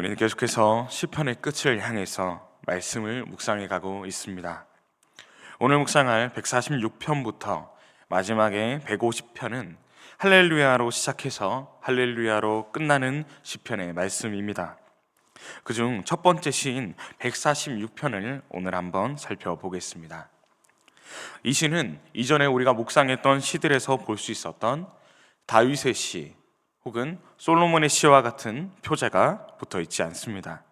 우리는 계속해서 시편의 끝을 향해서 말씀을 묵상해 가고 있습니다. 오늘 묵상할 146편부터 마지막에 150편은 할렐루야로 시작해서 할렐루야로 끝나는 시편의 말씀입니다. 그중 첫 번째 시인 146편을 오늘 한번 살펴보겠습니다. 이 시는 이전에 우리가 묵상했던 시들에서 볼 수 있었던 다윗의 시 혹은 솔로몬의 시와 같은 표제가 붙어 있지 않습니다.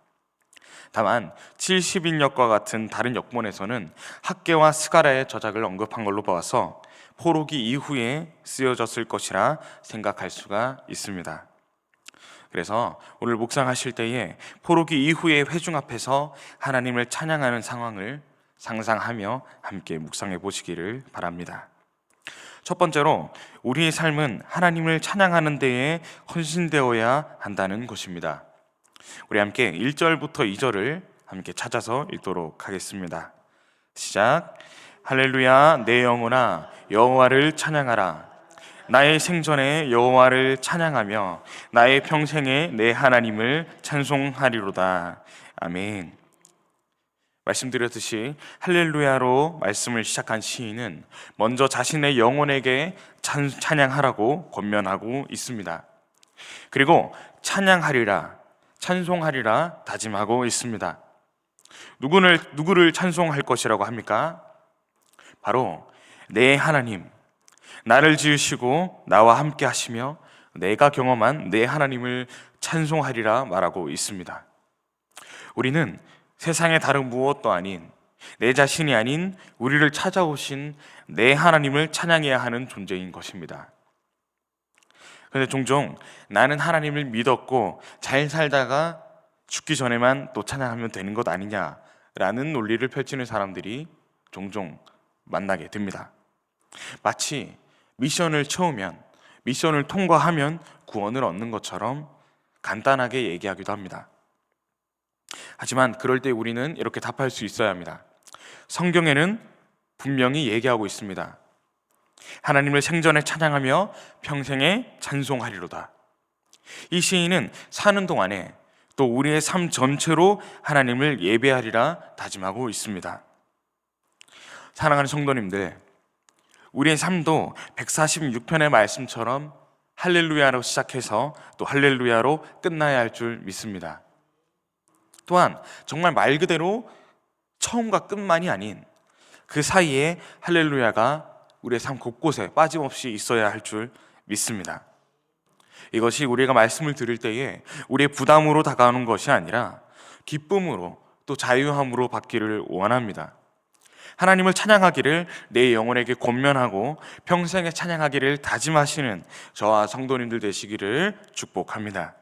다만 70인역과 같은 다른 역본에서는 학개와 스가랴의 저작을 언급한 걸로 보아서 포로기 이후에 쓰여졌을 것이라 생각할 수가 있습니다. 그래서 오늘 묵상하실 때에 포로기 이후의 회중 앞에서 하나님을 찬양하는 상황을 상상하며 함께 묵상해 보시기를 바랍니다. 첫 번째로 우리의 삶은 하나님을 찬양하는 데에 헌신되어야 한다는 것입니다. 우리 함께 1절부터 2절을 함께 찾아서 읽도록 하겠습니다. 시작. 할렐루야 내 영혼아 여호와를 찬양하라. 나의 생전에 여호와를 찬양하며 나의 평생에 내 하나님을 찬송하리로다. 아멘. 말씀드렸듯이 할렐루야로 말씀을 시작한 시인은 먼저 자신의 영혼에게 찬양하라고 권면하고 있습니다. 그리고 찬양하리라, 찬송하리라 다짐하고 있습니다. 누구를 찬송할 것이라고 합니까? 바로 내 하나님, 나를 지으시고 나와 함께 하시며 내가 경험한 내 하나님을 찬송하리라 말하고 있습니다. 우리는 세상의 다른 무엇도 아닌 내 자신이 아닌 우리를 찾아오신 내 하나님을 찬양해야 하는 존재인 것입니다. 그런데 종종 나는 하나님을 믿었고 잘 살다가 죽기 전에만 또 찬양하면 되는 것 아니냐라는 논리를 펼치는 사람들이 종종 만나게 됩니다. 마치 미션을 채우면, 미션을 통과하면 구원을 얻는 것처럼 간단하게 얘기하기도 합니다. 하지만 그럴 때 우리는 이렇게 답할 수 있어야 합니다. 성경에는 분명히 얘기하고 있습니다. 하나님을 생전에 찬양하며 평생에 찬송하리로다. 이 시인은 사는 동안에 또 우리의 삶 전체로 하나님을 예배하리라 다짐하고 있습니다. 사랑하는 성도님들, 우리의 삶도 146편의 말씀처럼 할렐루야로 시작해서 또 할렐루야로 끝나야 할 줄 믿습니다. 또한 정말 말 그대로 처음과 끝만이 아닌 그 사이에 할렐루야가 우리의 삶 곳곳에 빠짐없이 있어야 할 줄 믿습니다. 이것이 우리가 말씀을 들을 때에 우리의 부담으로 다가오는 것이 아니라 기쁨으로 또 자유함으로 받기를 원합니다. 하나님을 찬양하기를 내 영혼에게 권면하고 평생에 찬양하기를 다짐하시는 저와 성도님들 되시기를 축복합니다.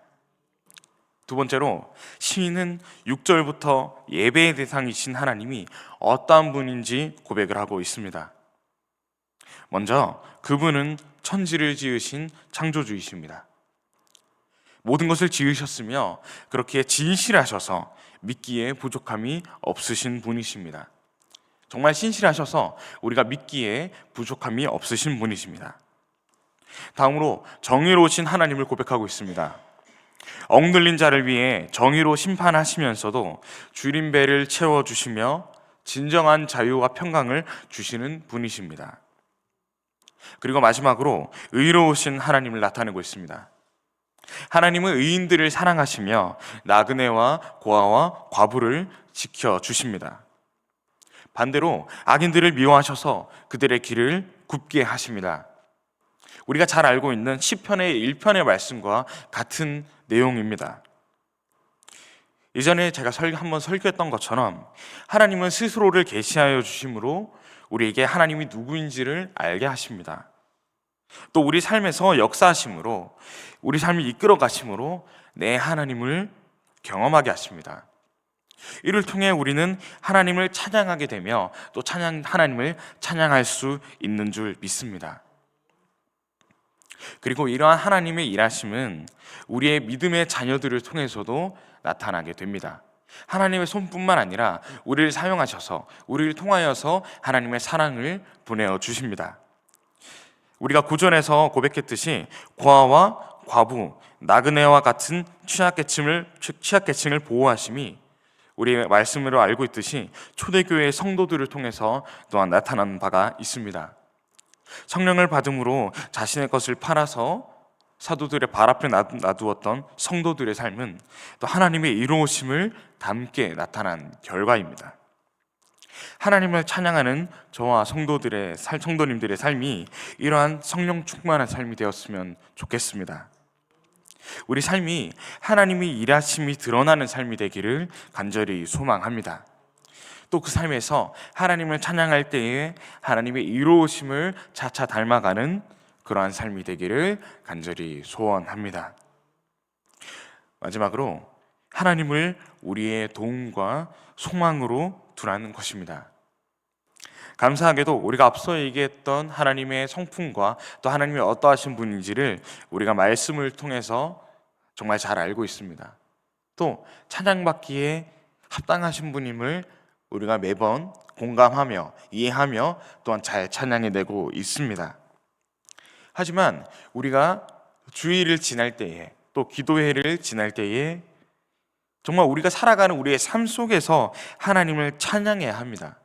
두 번째로 시인은 6절부터 예배의 대상이신 하나님이 어떠한 분인지 고백을 하고 있습니다. 먼저 그분은 천지를 지으신 창조주이십니다. 모든 것을 지으셨으며 그렇게 진실하셔서 믿기에 부족함이 없으신 분이십니다. 정말 신실하셔서 우리가 믿기에 부족함이 없으신 분이십니다. 다음으로 정의로우신 하나님을 고백하고 있습니다. 억눌린 자를 위해 정의로 심판하시면서도 주린 배를 채워주시며 진정한 자유와 평강을 주시는 분이십니다. 그리고 마지막으로 의로우신 하나님을 나타내고 있습니다. 하나님은 의인들을 사랑하시며 나그네와 고아와 과부를 지켜주십니다. 반대로 악인들을 미워하셔서 그들의 길을 굽게 하십니다. 우리가 잘 알고 있는 시편의 1편의 말씀과 같은 내용입니다. 이전에 제가 한번 설교했던 것처럼 하나님은 스스로를 계시하여 주심으로 우리에게 하나님이 누구인지를 알게 하십니다. 또 우리 삶에서 역사하심으로 우리 삶을 이끌어 가심으로 내 하나님을 경험하게 하십니다. 이를 통해 우리는 하나님을 찬양하게 되며 또 하나님을 찬양할 수 있는 줄 믿습니다. 그리고 이러한 하나님의 일하심은 우리의 믿음의 자녀들을 통해서도 나타나게 됩니다. 하나님의 손뿐만 아니라 우리를 사용하셔서 우리를 통하여서 하나님의 사랑을 보내어 주십니다. 우리가 구절에서 고백했듯이 고아와 과부, 나그네와 같은 취약계층을 보호하심이 우리 말씀으로 알고 있듯이 초대교회의 성도들을 통해서 또한 나타난 바가 있습니다. 성령을 받음으로 자신의 것을 팔아서 사도들의 발 앞에 놔두었던 성도들의 삶은 또 하나님의 이루어심을 담게 나타난 결과입니다. 하나님을 찬양하는 저와 성도님들의 삶이 이러한 성령 충만한 삶이 되었으면 좋겠습니다. 우리 삶이 하나님의 일하심이 드러나는 삶이 되기를 간절히 소망합니다. 또 그 삶에서 하나님을 찬양할 때에 하나님의 이루어심을 차차 닮아가는 그러한 삶이 되기를 간절히 소원합니다. 마지막으로 하나님을 우리의 도움과 소망으로 두라는 것입니다. 감사하게도 우리가 앞서 얘기했던 하나님의 성품과 또 하나님이 어떠하신 분인지를 우리가 말씀을 통해서 정말 잘 알고 있습니다. 또 찬양받기에 합당하신 분임을 우리가 매번 공감하며 이해하며 또한 잘 찬양해내고 있습니다. 하지만 우리가 주일을 지날 때에 또 기도회를 지날 때에 정말 우리가 살아가는 우리의 삶 속에서 하나님을 찬양해야 합니다.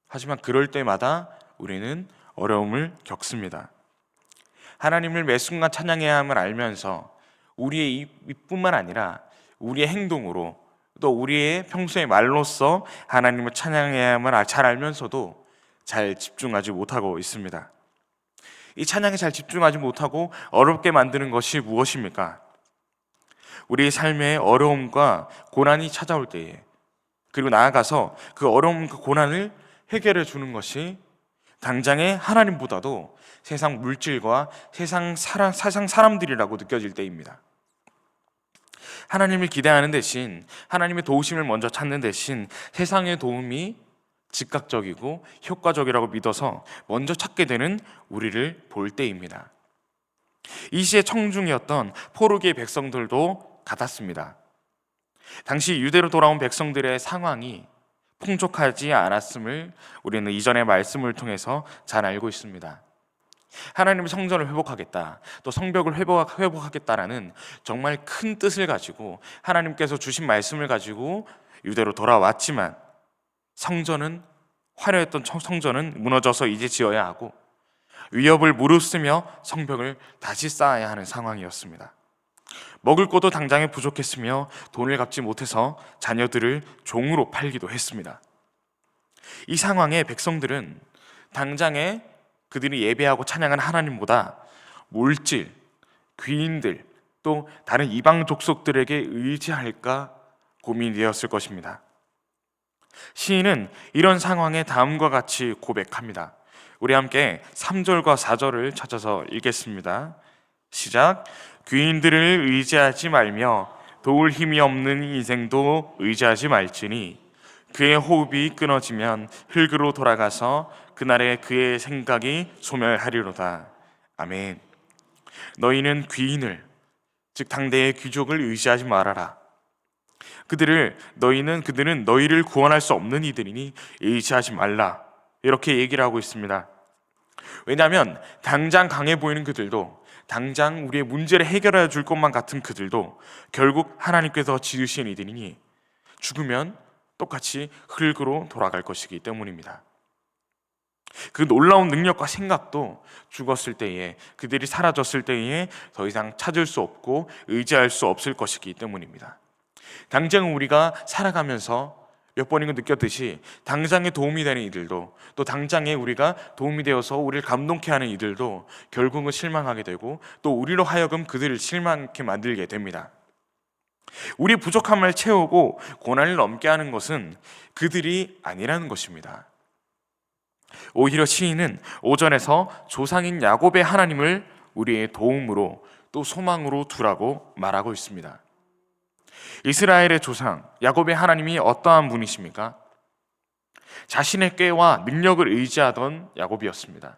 하지만 그럴 때마다 우리는 어려움을 겪습니다. 하나님을 매 순간 찬양해야 함을 알면서 우리의 입뿐만 아니라 우리의 행동으로 또 우리의 평소의 말로써 하나님을 찬양해야 함을 잘 알면서도 잘 집중하지 못하고 있습니다. 이 찬양에 잘 집중하지 못하고 어렵게 만드는 것이 무엇입니까? 우리의 삶에 어려움과 고난이 찾아올 때에, 그리고 나아가서 그 어려움, 그 고난을 해결해 주는 것이 당장의 하나님보다도 세상 물질과 세상 사람들이라고 느껴질 때입니다. 하나님을 기대하는 대신, 하나님의 도우심을 먼저 찾는 대신 세상의 도움이 즉각적이고 효과적이라고 믿어서 먼저 찾게 되는 우리를 볼 때입니다. 이 시의 청중이었던 포로기의 백성들도 같았습니다. 당시 유대로 돌아온 백성들의 상황이 풍족하지 않았음을 우리는 이전의 말씀을 통해서 잘 알고 있습니다. 하나님의 성전을 회복하겠다, 또 성벽을 회복하겠다라는 정말 큰 뜻을 가지고 하나님께서 주신 말씀을 가지고 유대로 돌아왔지만 화려했던 성전은 무너져서 이제 지어야 하고 위협을 무릅쓰며 성벽을 다시 쌓아야 하는 상황이었습니다. 먹을 것도 당장에 부족했으며 돈을 갚지 못해서 자녀들을 종으로 팔기도 했습니다. 이 상황에 백성들은 당장에 그들이 예배하고 찬양한 하나님보다 물질, 귀인들, 또 다른 이방 족속들에게 의지할까 고민되었을 것입니다. 시인은 이런 상황에 다음과 같이 고백합니다. 우리 함께 3절과 4절을 찾아서 읽겠습니다. 시작. 귀인들을 의지하지 말며 도울 힘이 없는 인생도 의지하지 말지니 그의 호흡이 끊어지면 흙으로 돌아가서 그날에 그의 생각이 소멸하리로다. 아멘. 너희는 귀인을, 즉 당대의 귀족을 의지하지 말아라. 그들은 너희를 구원할 수 없는 이들이니 의지하지 말라. 이렇게 얘기를 하고 있습니다. 왜냐하면 당장 강해 보이는 그들도, 당장 우리의 문제를 해결해 줄 것만 같은 그들도 결국 하나님께서 지으신 이들이니 죽으면 똑같이 흙으로 돌아갈 것이기 때문입니다. 그 놀라운 능력과 생각도 죽었을 때에, 그들이 사라졌을 때에 더 이상 찾을 수 없고 의지할 수 없을 것이기 때문입니다. 당장 우리가 살아가면서 몇 번인가 느꼈듯이 당장에 도움이 되는 이들도, 또 당장에 우리가 도움이 되어서 우리를 감동케 하는 이들도 결국은 실망하게 되고 또 우리로 하여금 그들을 실망케 만들게 됩니다. 우리 부족함을 채우고 고난을 넘게 하는 것은 그들이 아니라는 것입니다. 오히려 시인은 5절에서 조상인 야곱의 하나님을 우리의 도움으로 또 소망으로 두라고 말하고 있습니다. 이스라엘의 조상 야곱의 하나님이 어떠한 분이십니까? 자신의 꾀와 능력을 의지하던 야곱이었습니다.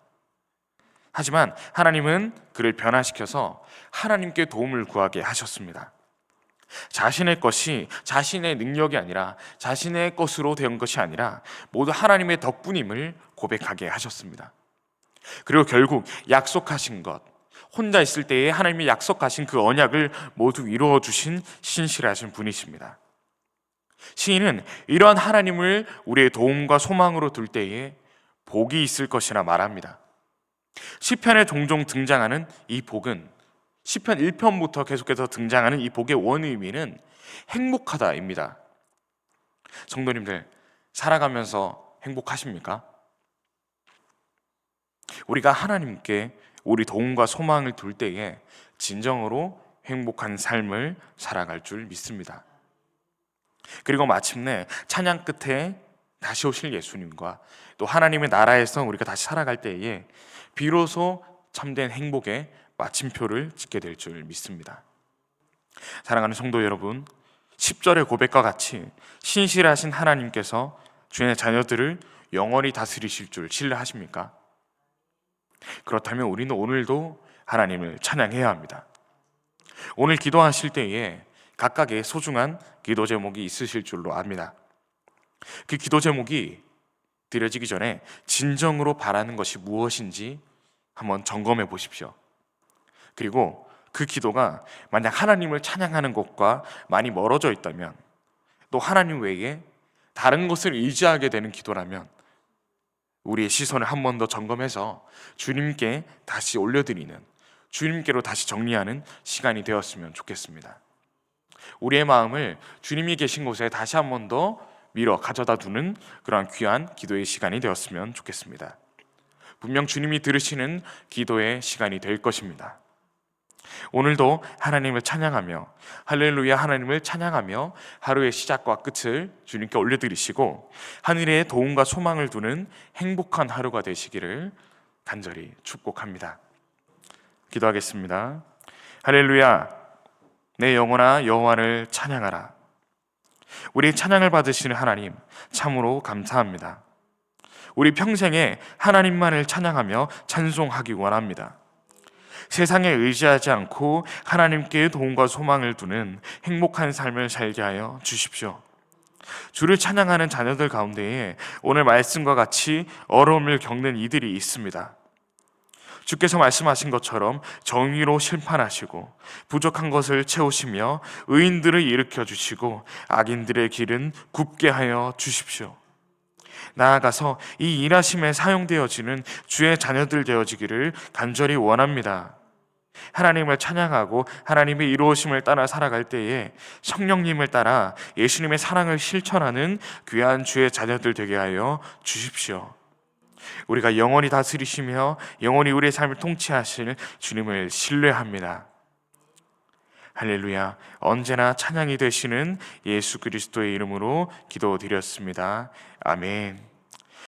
하지만 하나님은 그를 변화시켜서 하나님께 도움을 구하게 하셨습니다. 자신의 것이 자신의 능력이 아니라, 자신의 것으로 된 것이 아니라 모두 하나님의 덕분임을 고백하게 하셨습니다. 그리고 결국 약속하신 것, 혼자 있을 때에 하나님이 약속하신 그 언약을 모두 이루어 주신 신실하신 분이십니다. 시인은 이러한 하나님을 우리의 도움과 소망으로 둘 때에 복이 있을 것이라 말합니다. 시편에 종종 등장하는 이 복은, 시편 1편부터 계속해서 등장하는 이 복의 원의미는 행복하다입니다. 성도님들, 살아가면서 행복하십니까? 우리가 하나님께 우리 도움과 소망을 둘 때에 진정으로 행복한 삶을 살아갈 줄 믿습니다. 그리고 마침내 찬양 끝에 다시 오실 예수님과 또 하나님의 나라에서 우리가 다시 살아갈 때에 비로소 참된 행복의 마침표를 찍게 될 줄 믿습니다. 사랑하는 성도 여러분, 10절의 고백과 같이 신실하신 하나님께서 주의 자녀들을 영원히 다스리실 줄 신뢰하십니까? 그렇다면 우리는 오늘도 하나님을 찬양해야 합니다. 오늘 기도하실 때에 각각의 소중한 기도 제목이 있으실 줄로 압니다. 그 기도 제목이 드려지기 전에 진정으로 바라는 것이 무엇인지 한번 점검해 보십시오. 그리고 그 기도가 만약 하나님을 찬양하는 것과 많이 멀어져 있다면, 또 하나님 외에 다른 것을 의지하게 되는 기도라면 우리의 시선을 한 번 더 점검해서 주님께 다시 올려드리는, 주님께로 다시 정리하는 시간이 되었으면 좋겠습니다. 우리의 마음을 주님이 계신 곳에 다시 한 번 더 밀어 가져다 두는 그러한 귀한 기도의 시간이 되었으면 좋겠습니다. 분명 주님이 들으시는 기도의 시간이 될 것입니다. 오늘도 하나님을 찬양하며, 할렐루야 하나님을 찬양하며 하루의 시작과 끝을 주님께 올려드리시고 하늘의 도움과 소망을 두는 행복한 하루가 되시기를 간절히 축복합니다. 기도하겠습니다. 할렐루야, 내 영혼아 여호와를 찬양하라. 우리 찬양을 받으시는 하나님 참으로 감사합니다. 우리 평생에 하나님만을 찬양하며 찬송하기 원합니다. 세상에 의지하지 않고 하나님께 도움과 소망을 두는 행복한 삶을 살게 하여 주십시오. 주를 찬양하는 자녀들 가운데에 오늘 말씀과 같이 어려움을 겪는 이들이 있습니다. 주께서 말씀하신 것처럼 정의로 심판하시고 부족한 것을 채우시며 의인들을 일으켜 주시고 악인들의 길은 굽게 하여 주십시오. 나아가서 이 일하심에 사용되어지는 주의 자녀들 되어지기를 간절히 원합니다. 하나님을 찬양하고 하나님의 이루어심을 따라 살아갈 때에 성령님을 따라 예수님의 사랑을 실천하는 귀한 주의 자녀들 되게 하여 주십시오. 우리가 영원히 다스리시며 영원히 우리의 삶을 통치하실 주님을 신뢰합니다. 할렐루야. 언제나 찬양이 되시는 예수 그리스도의 이름으로 기도드렸습니다. 아멘.